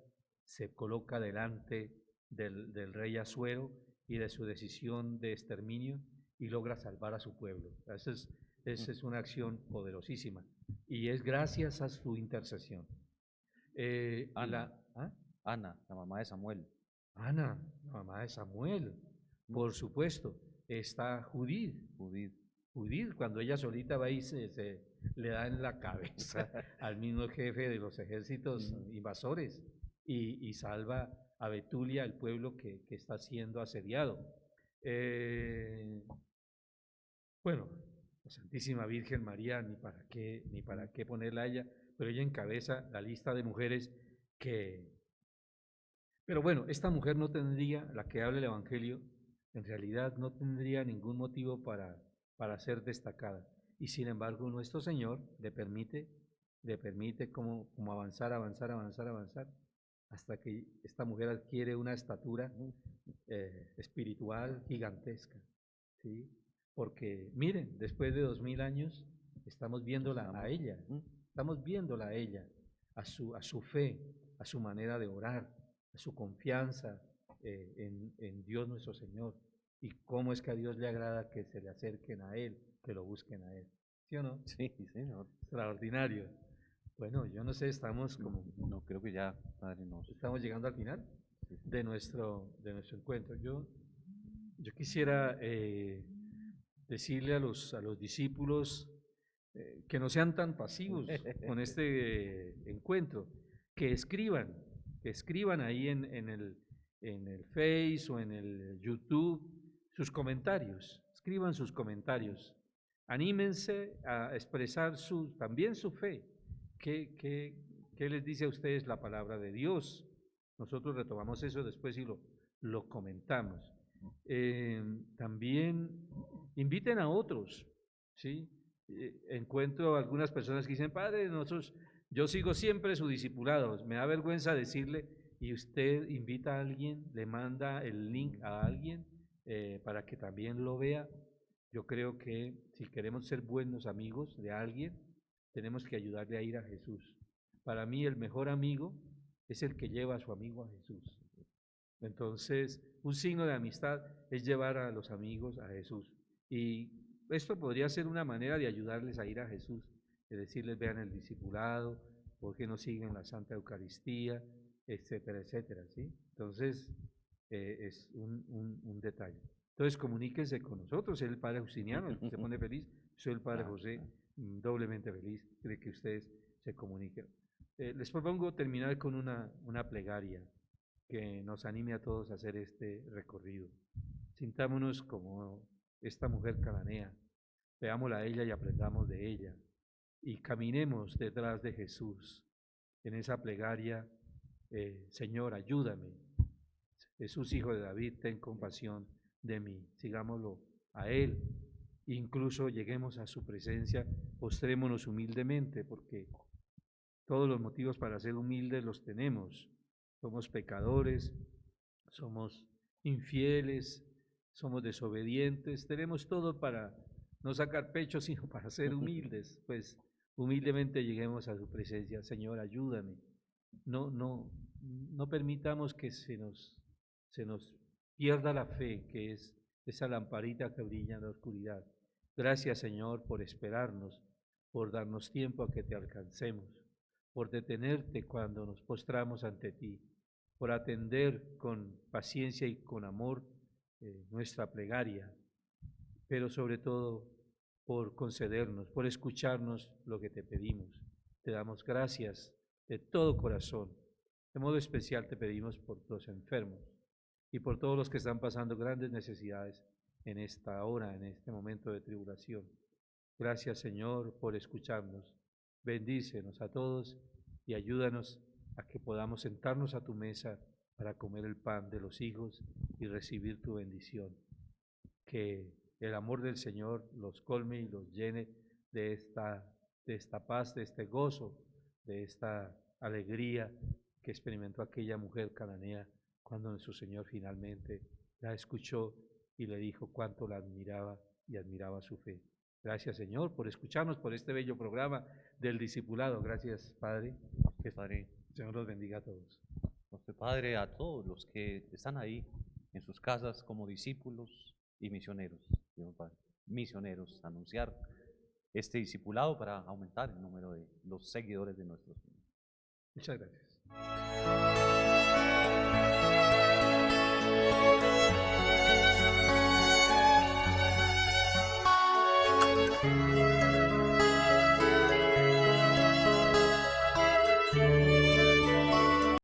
se coloca delante del rey Asuero y de su decisión de exterminio y logra salvar a su pueblo. Esa es una acción poderosísima y es gracias a su intercesión. Ana, la mamá de Samuel. Ana, la mamá de Samuel, por supuesto. Está Judith. Judith, cuando ella solita va y se le da en la cabeza al mismo jefe de los ejércitos invasores y salva a Betulia, el pueblo que está siendo asediado. Bueno, la Santísima Virgen María, ni para qué ponerla a ella, pero ella encabeza la lista de mujeres que... Pero bueno, esta mujer no tendría, la que habla el Evangelio, en realidad no tendría ningún motivo para ser destacada. Y sin embargo, nuestro Señor le permite como avanzar, hasta que esta mujer adquiere una estatura espiritual gigantesca, ¿sí? Porque miren, después de 2000 años estamos viéndola a ella, a su fe, a su manera de orar, a su confianza en Dios nuestro Señor, y cómo es que a Dios le agrada que se le acerquen a Él, que lo busquen a Él. ¿Sí o no? Sí, señor. Extraordinario. Bueno, yo no sé, estamos como... No, creo que ya, padre, no. Estamos llegando al final de nuestro encuentro. Yo quisiera decirle a los discípulos que no sean tan pasivos con este encuentro, que escriban ahí en el Face o en el YouTube sus comentarios, escriban sus comentarios, anímense a expresar también su fe. ¿Qué les dice a ustedes la palabra de Dios? Nosotros retomamos eso después y lo comentamos. También inviten a otros, ¿sí? Encuentro algunas personas que dicen, padre, yo sigo siempre su discipulado, me da vergüenza decirle, y usted invita a alguien, le manda el link a alguien para que también lo vea. Yo creo que si queremos ser buenos amigos de alguien, tenemos que ayudarle a ir a Jesús. Para mí el mejor amigo es el que lleva a su amigo a Jesús. Entonces, un signo de amistad es llevar a los amigos a Jesús. Y esto podría ser una manera de ayudarles a ir a Jesús, de decirles, vean el discipulado, por qué no siguen la Santa Eucaristía, etcétera, etcétera, ¿sí? Entonces, es un detalle. Entonces, comuníquense con nosotros, el Padre Justiniano, se pone feliz, soy el Padre José, doblemente feliz de que ustedes se comuniquen. Les propongo terminar con una plegaria que nos anime a todos a hacer este recorrido. Sintámonos como esta mujer cananea, veámosla a ella y aprendamos de ella, y caminemos detrás de Jesús en esa plegaria. Señor, ayúdame. Jesús, hijo de David, ten compasión de mí. Sigámoslo a Él. Incluso lleguemos a su presencia, postrémonos humildemente, porque todos los motivos para ser humildes los tenemos. Somos pecadores, somos infieles, somos desobedientes, tenemos todo para no sacar pecho, sino para ser humildes. Pues humildemente lleguemos a su presencia. Señor, ayúdame. No permitamos que se nos pierda la fe, que es esa lamparita que brilla en la oscuridad. Gracias, Señor, por esperarnos, por darnos tiempo a que te alcancemos, por detenerte cuando nos postramos ante ti, por atender con paciencia y con amor nuestra plegaria, pero sobre todo por concedernos, por escucharnos lo que te pedimos. Te damos gracias de todo corazón. De modo especial te pedimos por los enfermos y por todos los que están pasando grandes necesidades en esta hora, en este momento de tribulación. Gracias, Señor, por escucharnos. Bendícenos a todos y ayúdanos a que podamos sentarnos a tu mesa para comer el pan de los hijos y recibir tu bendición. Que el amor del Señor los colme y los llene de esta paz, de este gozo, de esta alegría que experimentó aquella mujer cananea cuando nuestro Señor finalmente la escuchó y le dijo cuánto la admiraba y admiraba su fe. Gracias, Señor, por escucharnos, por este bello programa del discipulado. Gracias, Padre. Que el Señor los bendiga a todos. a usted, Padre, a todos los que están ahí en sus casas como discípulos y misioneros, Señor Padre, misioneros, anunciar este discipulado para aumentar el número de los seguidores de nuestro Señor. Muchas gracias.